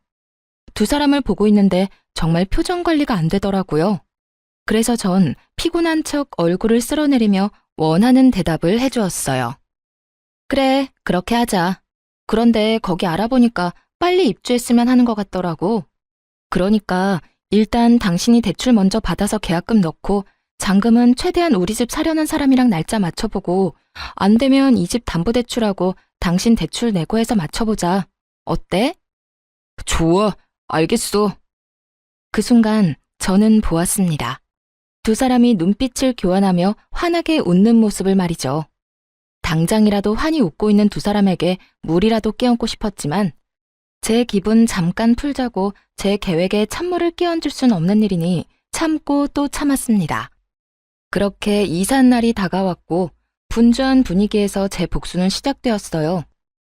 두 사람을 보고 있는데 정말 표정 관리가 안 되더라고요. 그래서 전 피곤한 척 얼굴을 쓸어내리며 원하는 대답을 해주었어요. 그래, 그렇게 하자. 그런데 거기 알아보니까 빨리 입주했으면 하는 것 같더라고. 그러니까 일단 당신이 대출 먼저 받아서 계약금 넣고 잔금은 최대한 우리 집 사려는 사람이랑 날짜 맞춰보고 안 되면 이 집 담보대출하고 당신 대출 내고 해서 맞춰보자. 어때? 좋아, 알겠어. 그 순간 저는 보았습니다. 두 사람이 눈빛을 교환하며 환하게 웃는 모습을 말이죠. 당장이라도 환히 웃고 있는 두 사람에게 물이라도 끼얹고 싶었지만 제 기분 잠깐 풀자고 제 계획에 찬물을 끼얹을 순 없는 일이니 참고 또 참았습니다. 그렇게 이삿 날이 다가왔고 분주한 분위기에서 제 복수는 시작되었어요.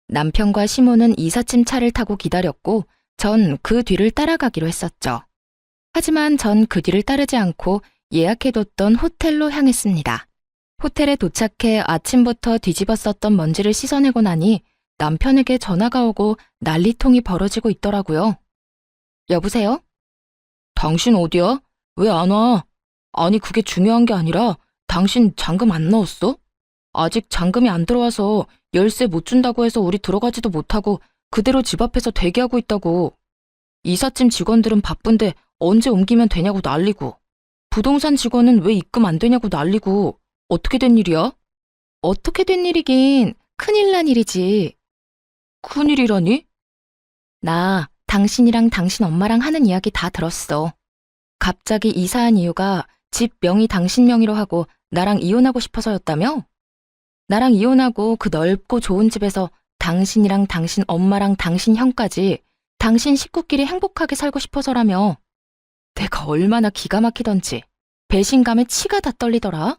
남편과 시모는 이삿짐 차를 타고 기다렸고 전 그 뒤를 따라가기로 했었죠. 하지만 전 그 뒤를 따르지 않고 예약해뒀던 호텔로 향했습니다. 호텔에 도착해 아침부터 뒤집었었던 먼지를 씻어내고 나니 남편에게 전화가 오고 난리통이 벌어지고 있더라고요. 여보세요? 당신 어디야? 왜 안 와? 아니 그게 중요한 게 아니라 당신 잔금 안 넣었어? 아직 잔금이 안 들어와서 열쇠 못 준다고 해서 우리 들어가지도 못하고 그대로 집 앞에서 대기하고 있다고. 이삿짐 직원들은 바쁜데 언제 옮기면 되냐고 난리고. 부동산 직원은 왜 입금 안 되냐고 난리고. 어떻게 된 일이야? 어떻게 된 일이긴 큰일 난 일이지. 큰일이라니? 나 당신이랑 당신 엄마랑 하는 이야기 다 들었어. 갑자기 이사한 이유가 집 명의 당신 명의로 하고 나랑 이혼하고 싶어서였다며? 나랑 이혼하고 그 넓고 좋은 집에서 당신이랑 당신 엄마랑 당신 형까지 당신 식구끼리 행복하게 살고 싶어서라며. 내가 얼마나 기가 막히던지 배신감에 치가 다 떨리더라.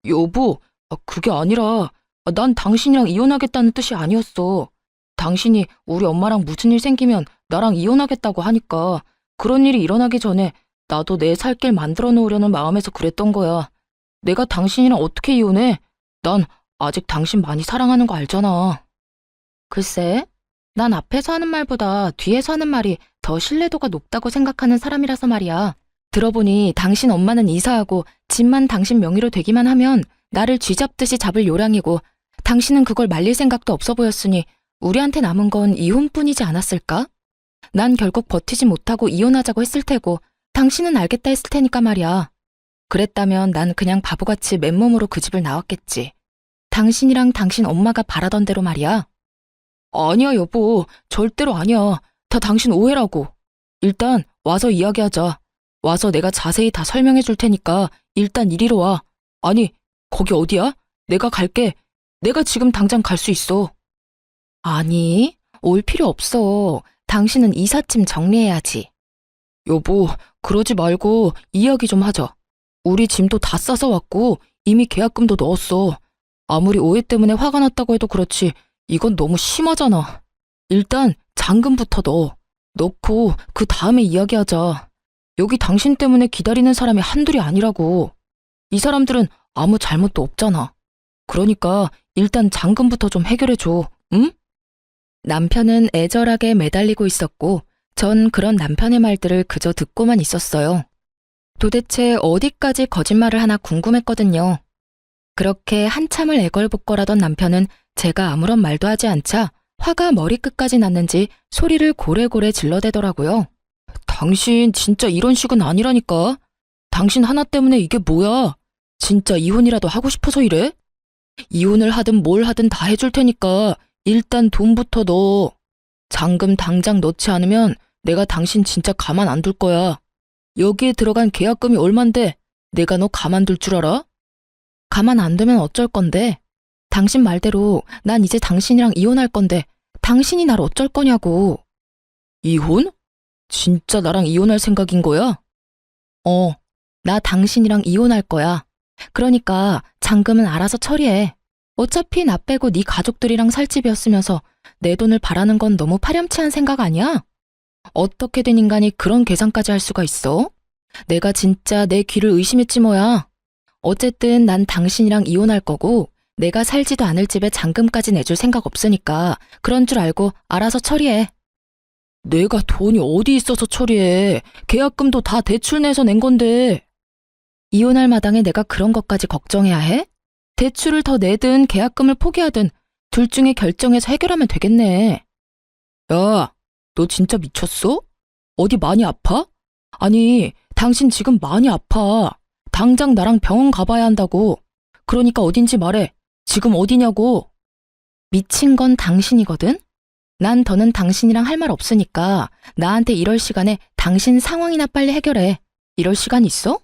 여보, 그게 아니라 난 당신이랑 이혼하겠다는 뜻이 아니었어. 당신이 우리 엄마랑 무슨 일 생기면 나랑 이혼하겠다고 하니까 그런 일이 일어나기 전에 나도 내 살 길 만들어 놓으려는 마음에서 그랬던 거야. 내가 당신이랑 어떻게 이혼해? 난 아직 당신 많이 사랑하는 거 알잖아. 글쎄, 난 앞에서 하는 말보다 뒤에서 하는 말이 더 신뢰도가 높다고 생각하는 사람이라서 말이야. 들어보니 당신 엄마는 이사하고 집만 당신 명의로 되기만 하면 나를 쥐잡듯이 잡을 요량이고 당신은 그걸 말릴 생각도 없어 보였으니 우리한테 남은 건 이혼뿐이지 않았을까? 난 결국 버티지 못하고 이혼하자고 했을 테고 당신은 알겠다 했을 테니까 말이야. 그랬다면 난 그냥 바보같이 맨몸으로 그 집을 나왔겠지. 당신이랑 당신 엄마가 바라던 대로 말이야. 아니야 여보, 절대로 아니야. 다 당신 오해라고. 일단 와서 이야기하자. 와서 내가 자세히 다 설명해 줄 테니까 일단 이리로 와. 아니, 거기 어디야? 내가 갈게. 내가 지금 당장 갈 수 있어. 아니, 올 필요 없어. 당신은 이삿짐 정리해야지. 여보, 그러지 말고 이야기 좀 하자. 우리 짐도 다 싸서 왔고 이미 계약금도 넣었어. 아무리 오해 때문에 화가 났다고 해도 그렇지 이건 너무 심하잖아. 일단 잔금부터 넣고 그 다음에 이야기하자. 여기 당신 때문에 기다리는 사람이 한둘이 아니라고. 이 사람들은 아무 잘못도 없잖아. 그러니까 일단 잔금부터 좀 해결해줘, 응? 남편은 애절하게 매달리고 있었고 전 그런 남편의 말들을 그저 듣고만 있었어요. 도대체 어디까지 거짓말을 하나 궁금했거든요. 그렇게 한참을 애걸복걸하던 남편은 제가 아무런 말도 하지 않자 화가 머리끝까지 났는지 소리를 고래고래 질러대더라고요. 당신 진짜 이런 식은 아니라니까. 당신 하나 때문에 이게 뭐야? 진짜 이혼이라도 하고 싶어서 이래? 이혼을 하든 뭘 하든 다 해줄 테니까 일단 돈부터 넣어. 잔금 당장 넣지 않으면 내가 당신 진짜 가만 안 둘 거야. 여기에 들어간 계약금이 얼만데 내가 너 가만둘 줄 알아? 가만 안 두면 어쩔 건데? 당신 말대로 난 이제 당신이랑 이혼할 건데 당신이 날 어쩔 거냐고. 이혼? 진짜 나랑 이혼할 생각인 거야? 나 당신이랑 이혼할 거야. 그러니까 잔금은 알아서 처리해. 어차피 나 빼고 네 가족들이랑 살 집이었으면서 내 돈을 바라는 건 너무 파렴치한 생각 아니야? 어떻게 된 인간이 그런 계산까지 할 수가 있어? 내가 진짜 내 귀를 의심했지 뭐야. 어쨌든 난 당신이랑 이혼할 거고 내가 살지도 않을 집에 잔금까지 내줄 생각 없으니까 그런 줄 알고 알아서 처리해. 내가 돈이 어디 있어서 처리해. 계약금도 다 대출 내서 낸 건데. 이혼할 마당에 내가 그런 것까지 걱정해야 해? 대출을 더 내든 계약금을 포기하든 둘 중에 결정해서 해결하면 되겠네. 야, 너 진짜 미쳤어? 어디 많이 아파? 아니, 당신 지금 많이 아파. 당장 나랑 병원 가봐야 한다고. 그러니까 어딘지 말해. 지금 어디냐고. 미친 건 당신이거든? 난 더는 당신이랑 할 말 없으니까 나한테 이럴 시간에 당신 상황이나 빨리 해결해. 이럴 시간 있어?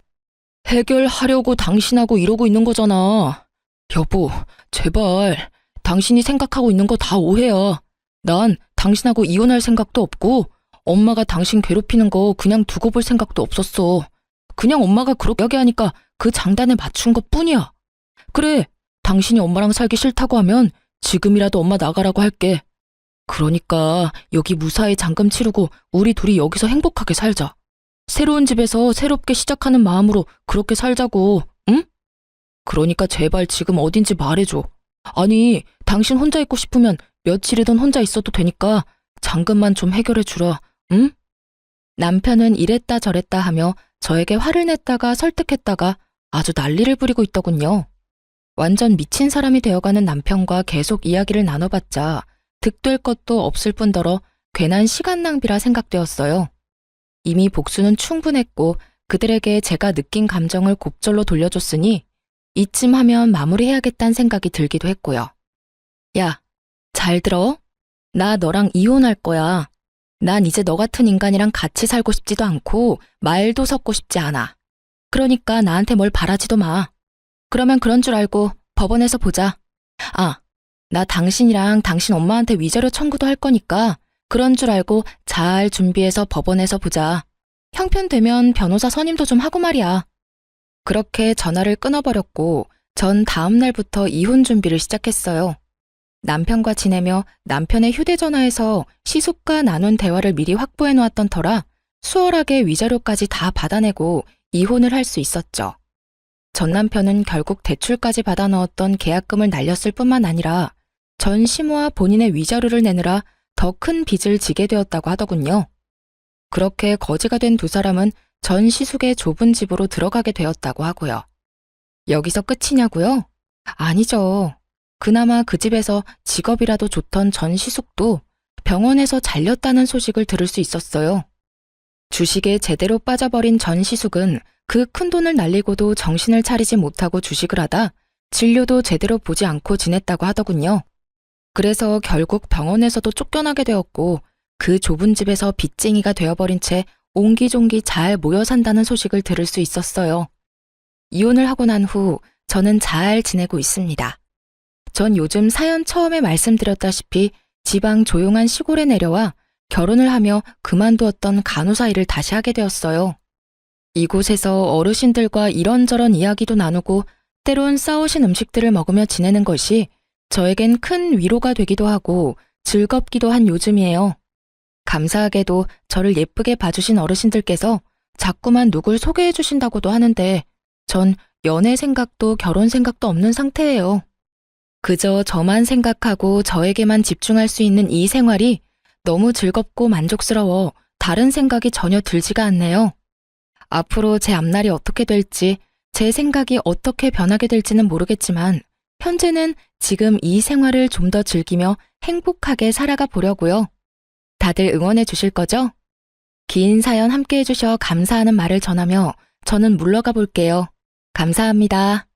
해결하려고 당신하고 이러고 있는 거잖아. 여보, 제발. 당신이 생각하고 있는 거 다 오해야. 난 당신하고 이혼할 생각도 없고 엄마가 당신 괴롭히는 거 그냥 두고 볼 생각도 없었어. 그냥 엄마가 그렇게 하니까 그 장단에 맞춘 것 뿐이야. 그래, 당신이 엄마랑 살기 싫다고 하면 지금이라도 엄마 나가라고 할게. 그러니까 여기 무사히 잔금 치르고 우리 둘이 여기서 행복하게 살자. 새로운 집에서 새롭게 시작하는 마음으로 그렇게 살자고, 응? 그러니까 제발 지금 어딘지 말해줘. 아니, 당신 혼자 있고 싶으면 며칠이든 혼자 있어도 되니까 잔금만 좀 해결해 주라, 응? 남편은 이랬다 저랬다 하며 저에게 화를 냈다가 설득했다가 아주 난리를 부리고 있더군요. 완전 미친 사람이 되어가는 남편과 계속 이야기를 나눠봤자 득될 것도 없을 뿐더러 괜한 시간 낭비라 생각되었어요. 이미 복수는 충분했고 그들에게 제가 느낀 감정을 곱절로 돌려줬으니 이쯤 하면 마무리해야겠다는 생각이 들기도 했고요. 야, 잘 들어? 나 너랑 이혼할 거야. 난 이제 너 같은 인간이랑 같이 살고 싶지도 않고 말도 섞고 싶지 않아. 그러니까 나한테 뭘 바라지도 마. 그러면 그런 줄 알고 법원에서 보자. 아, 나 당신이랑 당신 엄마한테 위자료 청구도 할 거니까 그런 줄 알고 잘 준비해서 법원에서 보자. 형편되면 변호사 선임도 좀 하고 말이야. 그렇게 전화를 끊어버렸고 전 다음 날부터 이혼 준비를 시작했어요. 남편과 지내며 남편의 휴대전화에서 시숙과 나눈 대화를 미리 확보해 놓았던 터라 수월하게 위자료까지 다 받아내고 이혼을 할 수 있었죠. 전 남편은 결국 대출까지 받아 넣었던 계약금을 날렸을 뿐만 아니라 전 시모와 본인의 위자료를 내느라 더 큰 빚을 지게 되었다고 하더군요. 그렇게 거지가 된 두 사람은 전 시숙의 좁은 집으로 들어가게 되었다고 하고요. 여기서 끝이냐고요? 아니죠. 그나마 그 집에서 직업이라도 좋던 전 시숙도 병원에서 잘렸다는 소식을 들을 수 있었어요. 주식에 제대로 빠져버린 전 시숙은 그 큰 돈을 날리고도 정신을 차리지 못하고 주식을 하다 진료도 제대로 보지 않고 지냈다고 하더군요. 그래서 결국 병원에서도 쫓겨나게 되었고 그 좁은 집에서 빚쟁이가 되어버린 채 옹기종기 잘 모여 산다는 소식을 들을 수 있었어요. 이혼을 하고 난 후 저는 잘 지내고 있습니다. 전 요즘 사연 처음에 말씀드렸다시피 지방 조용한 시골에 내려와 결혼을 하며 그만두었던 간호사 일을 다시 하게 되었어요. 이곳에서 어르신들과 이런저런 이야기도 나누고 때론 싸우신 음식들을 먹으며 지내는 것이 저에겐 큰 위로가 되기도 하고 즐겁기도 한 요즘이에요. 감사하게도 저를 예쁘게 봐주신 어르신들께서 자꾸만 누굴 소개해 주신다고도 하는데 전 연애 생각도 결혼 생각도 없는 상태예요. 그저 저만 생각하고 저에게만 집중할 수 있는 이 생활이 너무 즐겁고 만족스러워 다른 생각이 전혀 들지가 않네요. 앞으로 제 앞날이 어떻게 될지, 제 생각이 어떻게 변하게 될지는 모르겠지만 현재는 지금 이 생활을 좀 더 즐기며 행복하게 살아가 보려고요. 다들 응원해 주실 거죠? 긴 사연 함께 해주셔 감사하는 말을 전하며 저는 물러가 볼게요. 감사합니다.